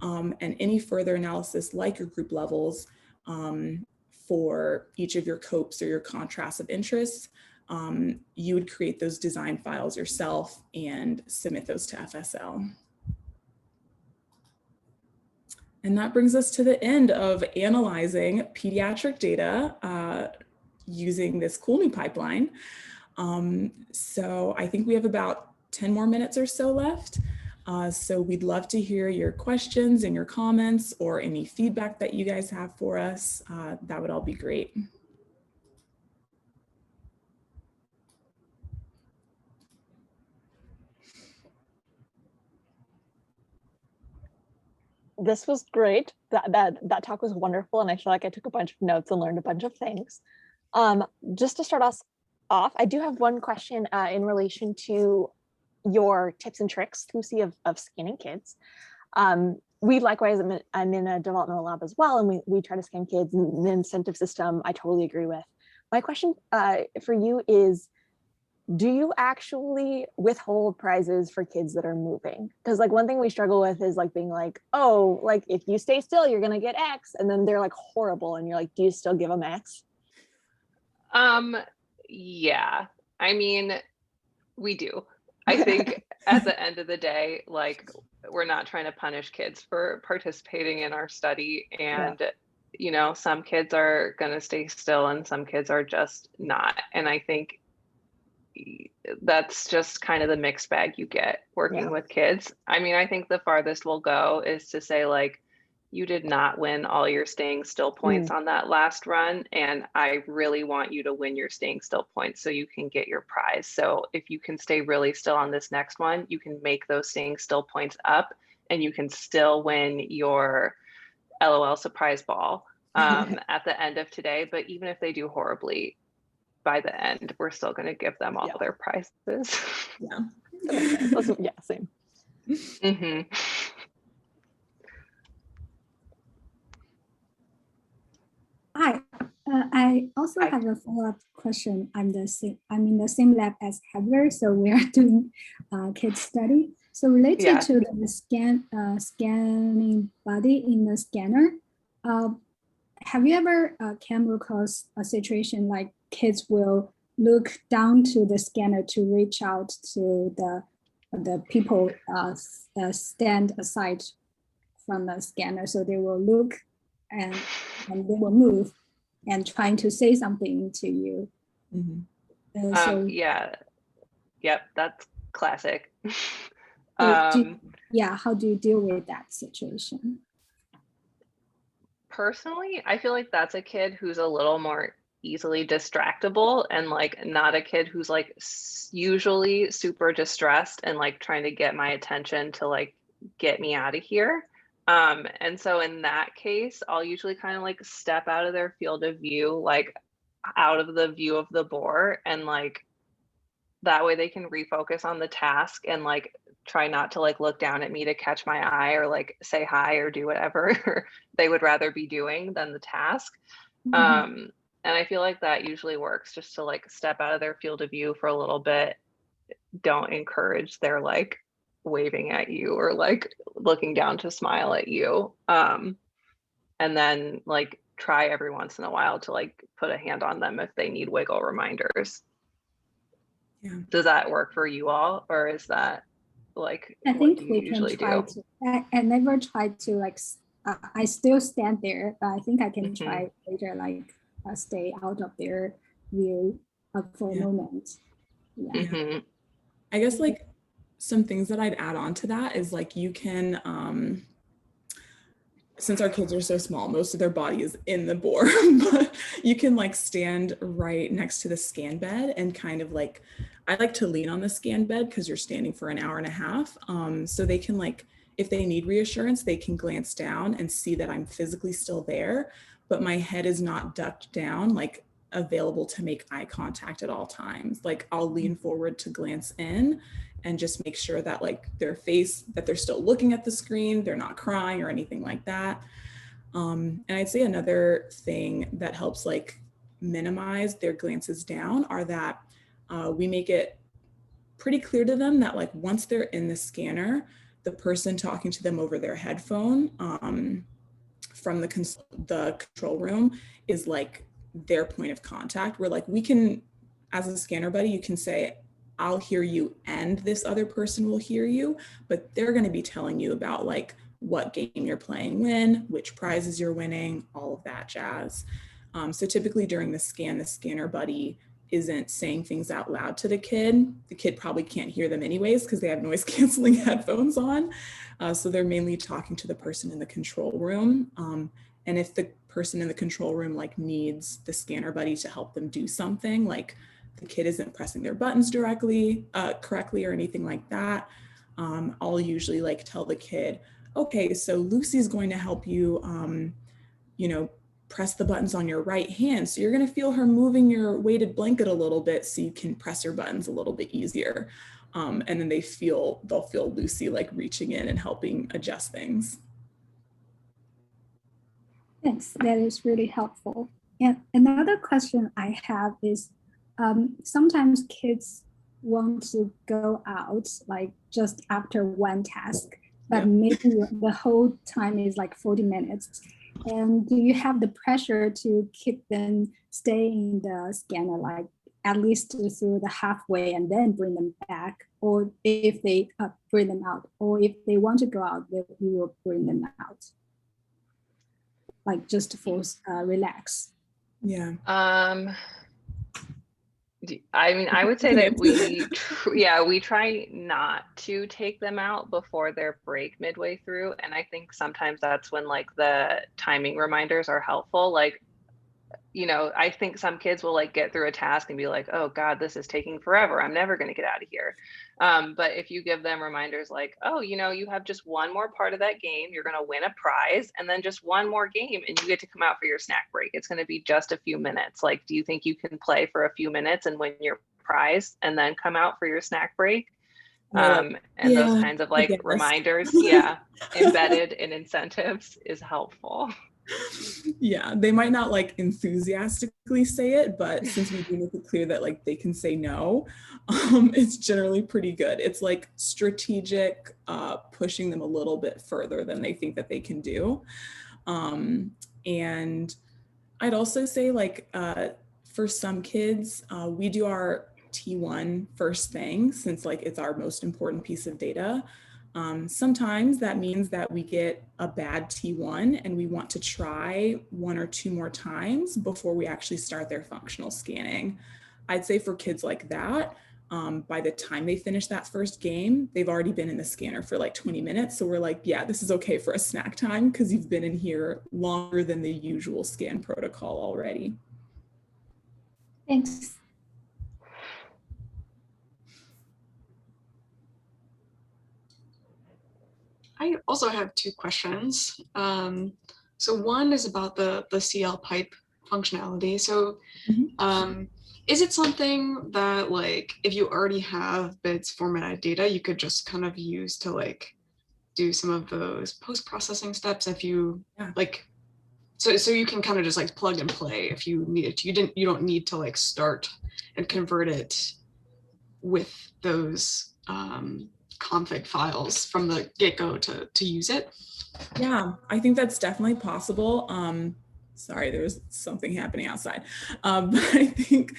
And any further analysis like your group levels for each of your copes or your contrasts of interest, you would create those design files yourself and submit those to FSL. And that brings us to the end of analyzing pediatric data using this cool new pipeline. So I think we have about 10 more minutes or so left. So we'd love to hear your questions and your comments or any feedback that you guys have for us. That would all be great. This was great. That talk was wonderful, and I feel like I took a bunch of notes and learned a bunch of things. Just to start us off, I do have one question in relation to your tips and tricks, Lucy, of scanning kids. We likewise, I'm in a developmental lab as well, and we try to scan kids, and the incentive system I totally agree with. My question for you is, do you actually withhold prizes for kids that are moving? Because like one thing we struggle with is like being like, oh, like if you stay still, you're gonna get X, and then they're like horrible, and you're like, do you still give them X? Yeah, I mean, we do. I think at the end of the day, like we're not trying to punish kids for participating in our study, and you know, some kids are gonna stay still and some kids are just not. And I think that's just kind of the mixed bag you get working with kids. I mean, I think the farthest we'll go is to say like, you did not win all your staying still points on that last run, and I really want you to win your staying still points so you can get your prize. So if you can stay really still on this next one, you can make those staying still points up and you can still win your LOL surprise ball at the end of today. But even if they do horribly, by the end, we're still going to give them all their prizes. Yeah, that makes sense. That's, yeah, same. Mm-hmm. Hi, I also have a follow-up question. I'm in the same lab as Heather, so we are doing kids study. So related Yeah. to the scanning body in the scanner, have you ever came across a situation like kids will look down to the scanner to reach out to the people stand aside from the scanner? So they will look and they will move and trying to say something to you. Mm-hmm. Yeah. Yep, that's classic. How do you deal with that situation? Personally, I feel like that's a kid who's a little more easily distractible, and like not a kid who's like usually super distressed and like trying to get my attention to like get me out of here. And so in that case, I'll usually kind of like step out of their field of view, like out of the view of the board, and like that way they can refocus on the task and like try not to like look down at me to catch my eye or like say hi or do whatever they would rather be doing than the task. Mm-hmm. And I feel like that usually works, just to like step out of their field of view for a little bit. Don't encourage their like waving at you or like looking down to smile at you. And then like try every once in a while to like put a hand on them if they need wiggle reminders. Yeah. Does that work for you all, or is that like I what think you we can usually try do? to. I never tried to like. I still stand there, but I think I can try later, like stay out of their view for a moment. Yeah. I guess like some things that I'd add on to that is like you can, since our kids are so small, most of their body is in the bore, but you can like stand right next to the scan bed and kind of like, I like to lean on the scan bed because you're standing for an hour and a half. So they can like, if they need reassurance, they can glance down and see that I'm physically still there, but my head is not ducked down, like available to make eye contact at all times. Like I'll lean forward to glance in and just make sure that like their face, that they're still looking at the screen, they're not crying or anything like that. And I'd say another thing that helps like minimize their glances down are that we make it pretty clear to them that like once they're in the scanner, the person talking to them over their headphone from the control room is like their point of contact, where like we can, as a scanner buddy, you can say, I'll hear you and this other person will hear you, but they're going to be telling you about like what game you're playing when, which prizes you're winning, all of that jazz. So typically during the scan, the scanner buddy isn't saying things out loud to the kid. The kid probably can't hear them anyways because they have noise canceling headphones on. So they're mainly talking to the person in the control room. And if the person in the control room like needs the scanner buddy to help them do something, like the kid isn't pressing their buttons correctly or anything like that, I'll usually like tell the kid, okay, so Lucy's going to help you, press the buttons on your right hand. So you're going to feel her moving your weighted blanket a little bit so you can press your buttons a little bit easier. And then they'll feel Lucy like reaching in and helping adjust things. Thanks, that is really helpful. And another question I have is, sometimes kids want to go out like just after one task, but maybe the whole time is like 40 minutes. And do you have the pressure to keep them staying in the scanner, like at least through the halfway and then bring them back? Or if they bring them out, or if they want to go out, you will bring them out, like just to force relax? Yeah. I mean, I would say that we try not to take them out before their break midway through. And I think sometimes that's when like the timing reminders are helpful. Like, I think some kids will like get through a task and be like, oh God, this is taking forever. I'm never going to get out of here. But if you give them reminders like, oh, you have just one more part of that game, you're going to win a prize, and then just one more game and you get to come out for your snack break. It's going to be just a few minutes. Like, do you think you can play for a few minutes and win your prize and then come out for your snack break? And those kinds of like reminders, embedded in incentives is helpful. Yeah, they might not like enthusiastically say it, but since we do make it clear that like they can say no, it's generally pretty good. It's like strategic, pushing them a little bit further than they think that they can do. And I'd also say like for some kids, we do our T1 first thing since like it's our most important piece of data. Sometimes that means that we get a bad T1 and we want to try 1 or 2 more times before we actually start their functional scanning. I'd say for kids like that, by the time they finish that first game, they've already been in the scanner for like 20 minutes. So we're like, yeah, this is okay for a snack time because you've been in here longer than the usual scan protocol already. Thanks. I also have 2 questions. So one is about the clpipe functionality. So is it something that like if you already have bits formatted data, you could just kind of use to like do some of those post-processing steps if you like, so you can kind of just like plug and play if you need it. You don't need to like start and convert it with those config files from the get-go to use it? Yeah, I think that's definitely possible. Sorry, there was something happening outside. But I think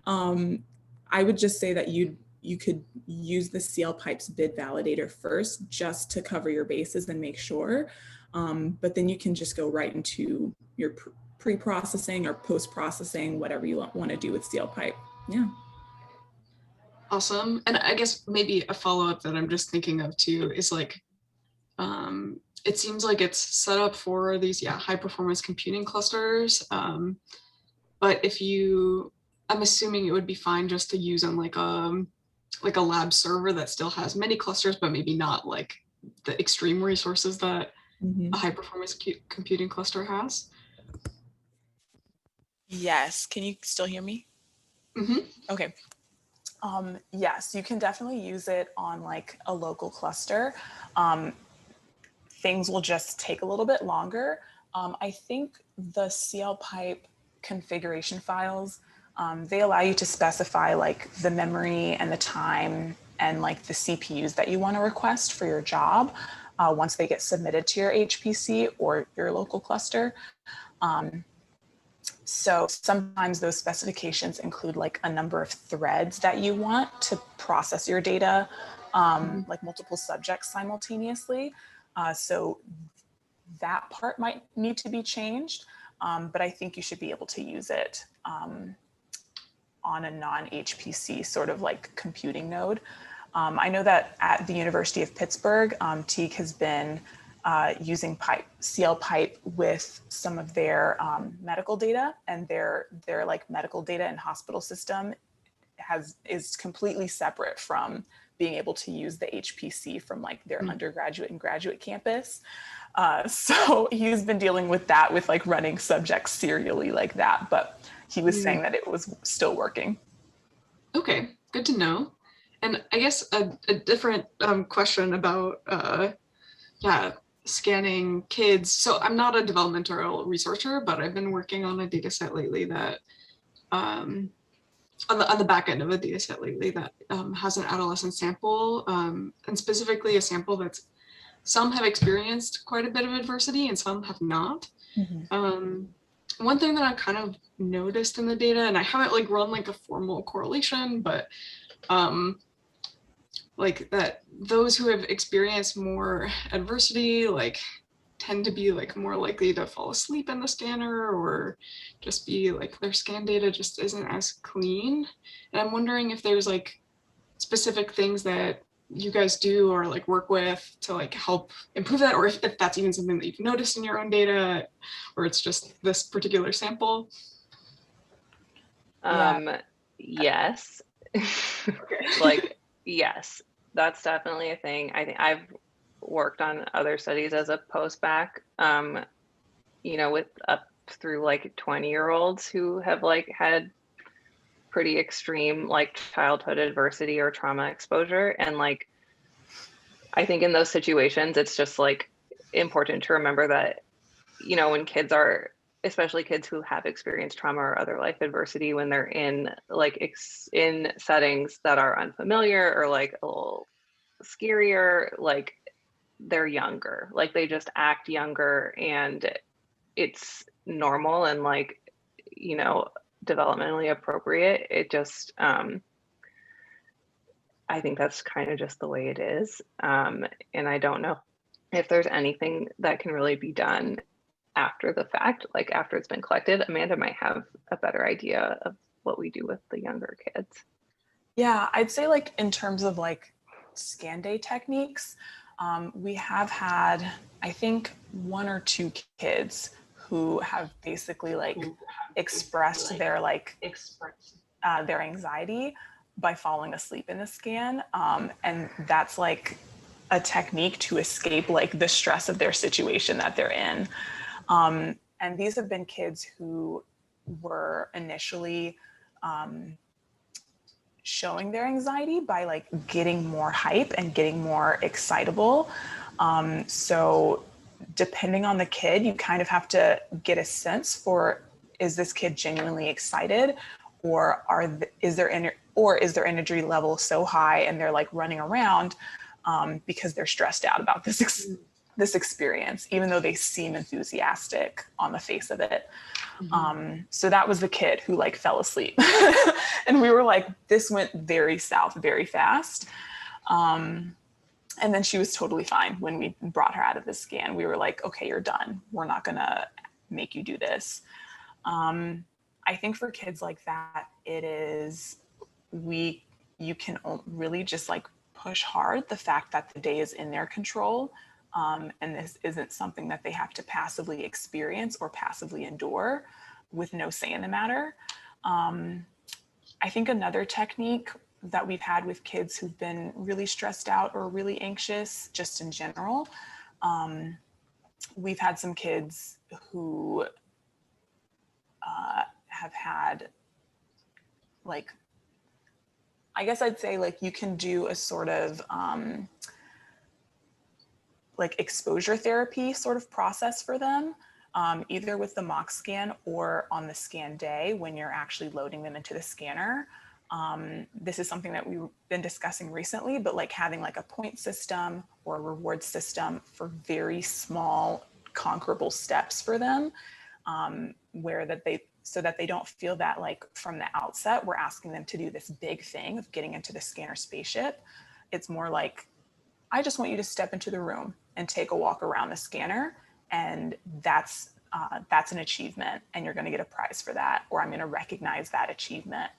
I would just say that you could use the clpipe's bid validator first just to cover your bases and make sure. But then you can just go right into your pre-processing or post-processing, whatever you want to do with clpipe. Yeah. Awesome. And I guess maybe a follow-up that I'm just thinking of too is like, it seems like it's set up for these high performance computing clusters. But I'm assuming it would be fine just to use on like a lab server that still has many clusters, but maybe not like the extreme resources that a high performance computing cluster has. Yes, can you still hear me? Okay. Yes, you can definitely use it on like a local cluster. Things will just take a little bit longer. I think the clpipe configuration files, they allow you to specify like the memory and the time and like the CPUs that you want to request for your job once they get submitted to your HPC or your local cluster. So sometimes those specifications include like a number of threads that you want to process your data, like multiple subjects simultaneously. So that part might need to be changed, but I think you should be able to use it on a non-HPC sort of like computing node. I know that at the University of Pittsburgh, Teague has been using clpipe with some of their medical data, and their like medical data and hospital system is completely separate from being able to use the HPC from like their undergraduate and graduate campus. So he's been dealing with that with like running subjects serially like that, but he was saying that it was still working. Okay, good to know. And I guess a different question about scanning kids. So I'm not a developmental researcher, but I've been working on a data set lately that on the back end of a data set lately that has an adolescent sample, and specifically a sample that's some have experienced quite a bit of adversity and some have not. One thing that I kind of noticed in the data, and I haven't like run like a formal correlation, but like that those who have experienced more adversity like tend to be like more likely to fall asleep in the scanner or just be like their scan data just isn't as clean. And I'm wondering if there's like specific things that you guys do or like work with to like help improve that, or if that's even something that you've noticed in your own data, or it's just this particular sample. Yes. Like, yes, that's definitely a thing. I think I've worked on other studies as a post-bac, you know, with up through like 20-year-olds who have like had pretty extreme like childhood adversity or trauma exposure. And like, I think in those situations, it's just like important to remember that you know, when kids are, especially kids who have experienced trauma or other life adversity, when they're in like in settings that are unfamiliar or like a little scarier, like they're younger, like they just act younger, and it's normal and like, you know, developmentally appropriate. It just, I think that's kind of just the way it is. And I don't know if there's anything that can really be done after the fact, like after it's been collected. Amanda might have a better idea of what we do with the younger kids. Yeah, I'd say like in terms of like scan day techniques, we have had, I think, 1 or 2 kids who have basically like expressed their their anxiety by falling asleep in the scan. And that's like a technique to escape like the stress of their situation that they're in. And these have been kids who were initially showing their anxiety by like getting more hype and getting more excitable. So depending on the kid, you kind of have to get a sense for, is this kid genuinely excited, or is their energy level so high and they're like running around because they're stressed out about this experience, even though they seem enthusiastic on the face of it. So that was the kid who like fell asleep and we were like, this went very south very fast. And then she was totally fine when we brought her out of the scan. We were like, okay, you're done. We're not gonna make you do this. I think for kids like that, it is, you can really just like push hard the fact that the day is in their control. And this isn't something that they have to passively experience or passively endure with no say in the matter. I think another technique that we've had with kids who've been really stressed out or really anxious, just in general, we've had some kids who have had, like, I guess I'd say like you can do a sort of like exposure therapy sort of process for them, either with the mock scan or on the scan day when you're actually loading them into the scanner. This is something that we've been discussing recently, but like having like a point system or a reward system for very small conquerable steps for them, so that they don't feel that like from the outset, we're asking them to do this big thing of getting into the scanner spaceship. It's more like, I just want you to step into the room and take a walk around the scanner. And that's an achievement, and you're going to get a prize for that, or I'm going to recognize that achievement.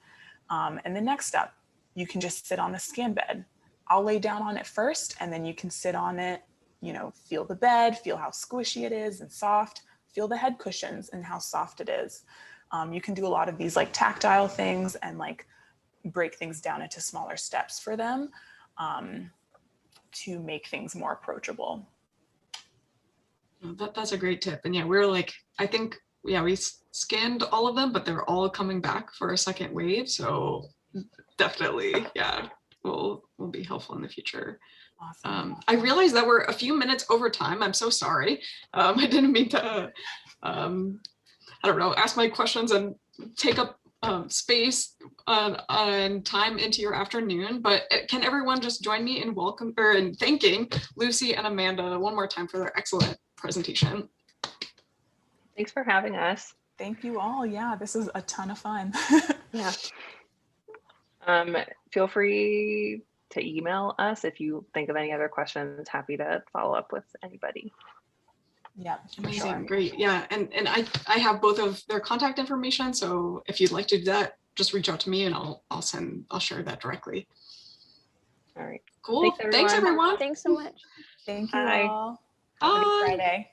And the next step, you can just sit on the scan bed. I'll lay down on it first, and then you can sit on it, you know, feel the bed, feel how squishy it is and soft, feel the head cushions and how soft it is. You can do a lot of these like tactile things and like break things down into smaller steps for them to make things more approachable. That's a great tip. And yeah, we're like, I think, yeah, we scanned all of them, but they're all coming back for a second wave. So definitely, yeah, will be helpful in the future. Awesome. I realized that we're a few minutes over time. I'm so sorry. I didn't mean to, I don't know, ask my questions and take up space and time into your afternoon, but can everyone just join me in thanking Lucy and Amanda one more time for their excellent presentation. Thanks for having us. Thank you all. Yeah, this is a ton of fun. Yeah. Feel free to email us if you think of any other questions. Happy to follow up with anybody. Yeah, amazing. Sure. Great. Yeah, and I have both of their contact information, so if you'd like to do that, just reach out to me and I'll share that directly. All right. Cool. Thanks everyone. Thanks so much. Thank you Bye. all. Have a good Friday.